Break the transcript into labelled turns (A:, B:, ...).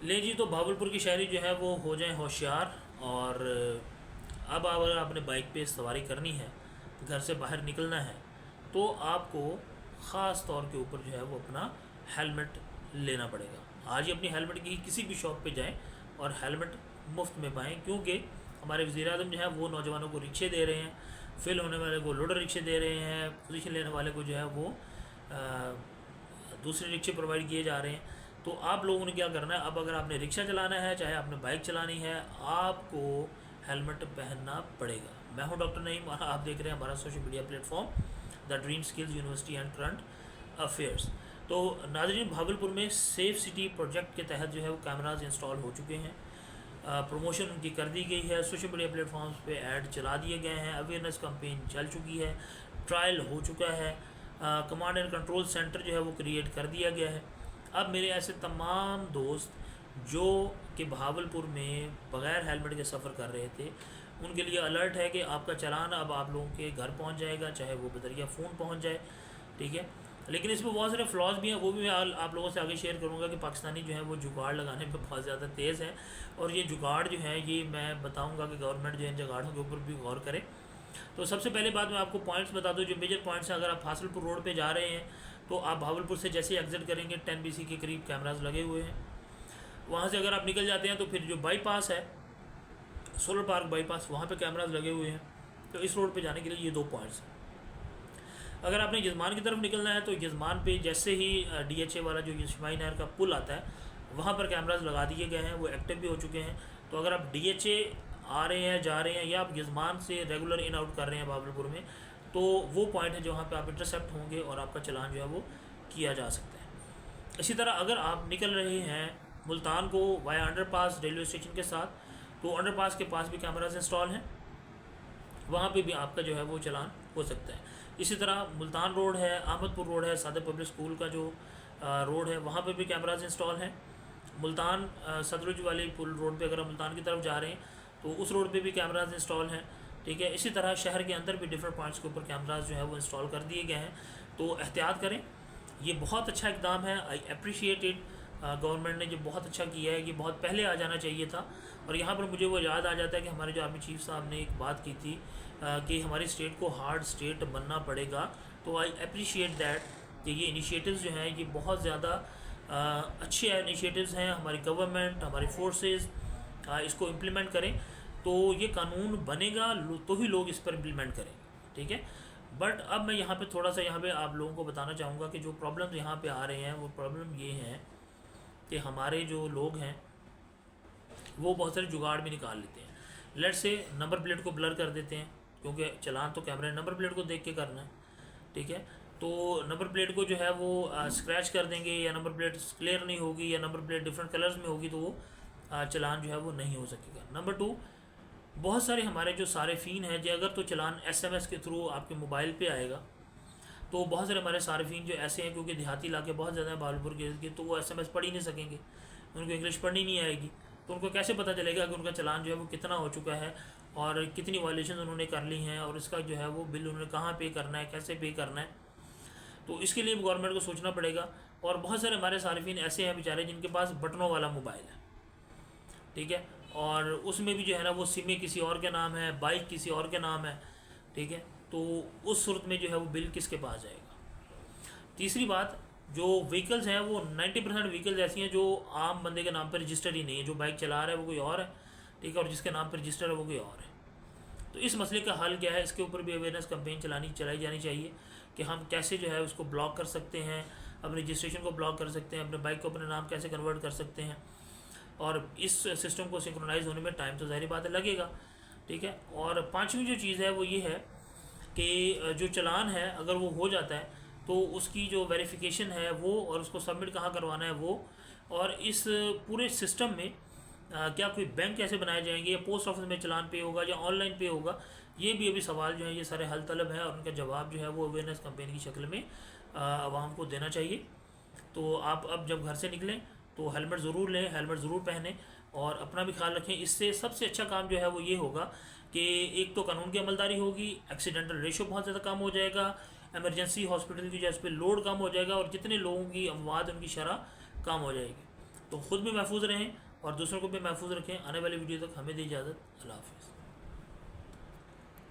A: ले जी, तो भावलपुर की शहरी जो है वो हो जाए होशियार। और अब अगर आपने बाइक पे सवारी करनी है, घर से बाहर निकलना है, तो आपको ख़ास तौर के ऊपर जो है वो अपना हेलमेट लेना पड़ेगा। आज ही अपनी हेलमेट की किसी भी शॉप पे जाएं और हेलमेट मुफ्त में पाएँ, क्योंकि हमारे वज़ीर आज़म जो है वो नौजवानों को रिक्शे दे रहे हैं, फेल होने वाले को लोडर रिक्शे दे रहे हैं, पोजीशन लेने वाले को जो है वो दूसरे रिक्शे प्रोवाइड किए जा रहे हैं। तो आप लोगों ने क्या करना है, अब अगर आपने रिक्शा चलाना है, चाहे आपने बाइक चलानी है, आपको हेलमेट पहनना पड़ेगा। मैं हूं डॉक्टर नईम और आप देख रहे हैं हमारा social media platform the dream skills university and current affairs. तो नाज़रीन, भागलपुर में सेफ सिटी प्रोजेक्ट के तहत जो है वो कैमराज इंस्टॉल हो चुके हैं। प्रमोशन उनकी कर दी गई है, सोशल मीडिया प्लेटफॉर्म्स पे ऐड चला दिए गए हैं, अवेयरनेस कैंपेन चल चुकी है, ट्रायल हो चुका है, कमांड एंड कंट्रोल सेंटर जो है वो क्रिएट कर दिया गया है। अब मेरे ऐसे तमाम दोस्त जो कि भावलपुर में बग़ैर हेलमेट के सफ़र कर रहे थे, उनके लिए अलर्ट है कि आपका चालान अब आप लोगों के घर पहुंच जाएगा, चाहे वो बदरिया फ़ोन पहुंच जाए, ठीक है। लेकिन इसमें बहुत सारे फ्लॉज भी हैं, वो भी मैं आप लोगों से आगे शेयर करूंगा कि पाकिस्तानी जो है वो जुगाड़ लगाने में बहुत ज़्यादा तेज़ है। और ये जुगाड़ जो है ये मैं बताऊंगा कि गवर्नमेंट जो है इन जुगाड़ों के ऊपर भी गौर करे। तो सबसे पहले बात मैं आपको पॉइंट्स बता दूं, जो मेजर पॉइंट्स हैं। अगर आप फासलपुर रोड पे जा रहे हैं तो आप भावलपुर से जैसे एग्जिट करेंगे 10 BC के करीब कैमराज लगे हुए हैं। वहाँ से अगर आप निकल जाते हैं तो फिर जो बाईपास है, सोलर पार्क बाईपास, वहाँ पे कैमराज लगे हुए हैं। तो इस रोड पे जाने के लिए ये 2 पॉइंट्स हैं। अगर आपने यजमान की तरफ निकलना है तो यजमान पे जैसे ही DHA वाला जो यशमाई नहर का पुल आता है, वहाँ पर कैमराज लगा दिए गए हैं, वो एक्टिव भी हो चुके हैं। तो अगर आप DHA आ रहे हैं, जा रहे हैं, या आप यजमान से रेगुलर इन आउट कर रहे हैं भावलपुर में, तो वो पॉइंट है जहाँ पे आप इंटरसेप्ट होंगे और आपका चलान जो है वो किया जा सकता है। इसी तरह अगर आप निकल रहे हैं मुल्तान को वाया अंडरपास रेलवे स्टेशन के साथ, तो अंडरपास के पास भी कैमराज इंस्टॉल हैं, वहाँ पे भी आपका जो है वो चलान हो सकता है। इसी तरह मुल्तान रोड है, अहमदपुर रोड है, सादे पब्लिक स्कूल का जो रोड है, वहाँ पे भी कैमराज इंस्टॉल हैं। मुल्तान सतलुज वाली पुल रोड पे अगर आप मुल्तान की तरफ जा रहे हैं तो उस रोड पे भी कैमराज इंस्टॉल हैं, ठीक है। इसी तरह शहर के अंदर भी डिफरेंट पॉइंट्स के ऊपर कैमराज जो है वो इंस्टॉल कर दिए गए हैं। तो एहतियात करें, ये बहुत अच्छा इकदाम है, आई अप्रिशिएट इट। गवर्नमेंट ने जो बहुत अच्छा किया है, ये बहुत पहले आ जाना चाहिए था। और यहाँ पर मुझे वो याद आ जाता है कि हमारे जो आर्मी चीफ साहब ने एक बात की थी कि हमारी स्टेट को हार्ड स्टेट बनना पड़ेगा। तो आई अप्रिशिएट दैट कि ये इनिशिएटिव्स जो हैं ये बहुत ज़्यादा अच्छे इनिशिएटिव्स हैं। हमारी गवर्नमेंट, हमारी फोर्सेस इसको इम्प्लीमेंट करें तो ये कानून बनेगा, तो ही लोग इस पर इम्प्लीमेंट करें, ठीक है। बट अब मैं यहाँ पे थोड़ा सा यहाँ पे आप लोगों को बताना चाहूँगा कि जो प्रॉब्लम यहाँ पे आ रहे हैं वो प्रॉब्लम ये हैं कि हमारे जो लोग हैं वो बहुत सारे जुगाड़ भी निकाल लेते हैं। लेट से नंबर प्लेट को ब्लर कर देते हैं, क्योंकि चलान तो कैमरे नंबर प्लेट को देख के करना है, ठीक है। तो नंबर प्लेट को जो है वो स्क्रैच कर देंगे, या नंबर प्लेट क्लियर नहीं होगी, या नंबर प्लेट डिफरेंट कलर्स में होगी, तो वो चलान जो है वो नहीं हो सकेगा। नंबर 2, बहुत सारे हमारे जो सारिफीन हैं, जो अगर तो चलान SMS के थ्रू आपके मोबाइल पे आएगा, तो बहुत सारे हमारे सारिफीन जो ऐसे हैं, क्योंकि देहाती इलाके बहुत ज़्यादा है भावलपुर के, तो वो SMS पढ़ ही नहीं सकेंगे, उनको इंग्लिश पढ़नी नहीं आएगी। तो उनको कैसे पता चलेगा कि उनका चलान जो है वो कितना हो चुका है और कितनी वायलेशन उन्होंने कर ली हैं, और इसका जो है वो बिल उन्होंने कहाँ पे करना है, कैसे पे करना है। तो इसके लिए गवर्नमेंट को सोचना पड़ेगा। और बहुत सारे हमारे सारिफीन ऐसे हैं बेचारे जिनके पास बटनों वाला मोबाइल है, ठीक है, और उसमें भी जो है ना वो सिमें किसी और के नाम है, बाइक किसी और के नाम है, ठीक है। तो उस सूरत में जो है वो बिल किसके पास जाएगा। तीसरी बात, जो व्हीकल्स हैं वो 90% व्हीकल्स ऐसी हैं जो आम बंदे के नाम पर रजिस्टर ही नहीं है। जो बाइक चला रहा है वो कोई और है, ठीक है, और जिसके नाम पर रजिस्टर है वो कोई और है। तो इस मसले का हल क्या है, इसके ऊपर भी अवेयरनेस कैंपेन चलाई जानी चाहिए कि हम कैसे जो है उसको ब्लॉक कर सकते हैं, अपने रजिस्ट्रेशन को ब्लॉक कर सकते हैं, अपने बाइक को अपने नाम कैसे कन्वर्ट कर सकते हैं। और इस सिस्टम को सिंक्रोनाइज होने में टाइम तो ज़ाहिर बात है लगेगा, ठीक है। और पांचवी जो चीज़ है वो ये है कि जो चलान है अगर वो हो जाता है तो उसकी जो वेरिफिकेशन है वो, और उसको सबमिट कहाँ करवाना है वो, और इस पूरे सिस्टम में क्या कोई बैंक कैसे बनाए जाएंगे, या पोस्ट ऑफिस में चलान पे होगा या ऑनलाइन पे होगा, ये भी अभी सवाल जो है ये सारे हल तलब है, और उनका जवाब जो है वो अवेयरनेस कैंपेन की शक्ल में आवाम को देना चाहिए। तो आप अब जब घर से निकलें तो हेलमेट ज़रूर लें, हेलमेट ज़रूर पहनें और अपना भी ख्याल रखें। इससे सबसे अच्छा काम जो है वो ये होगा कि एक तो कानून की अमलदारी होगी, एक्सीडेंटल रेशो बहुत ज़्यादा कम हो जाएगा, इमरजेंसी हॉस्पिटल की जो है उस पर लोड कम हो जाएगा, और जितने लोगों की अमवात उनकी शरह कम हो जाएगी। तो ख़ुद भी महफूज रहें और दूसरों को भी महफूज रखें। आने वाली वीडियो तक हमें दी इजाज़त। अल्लाह हाफ़िज़।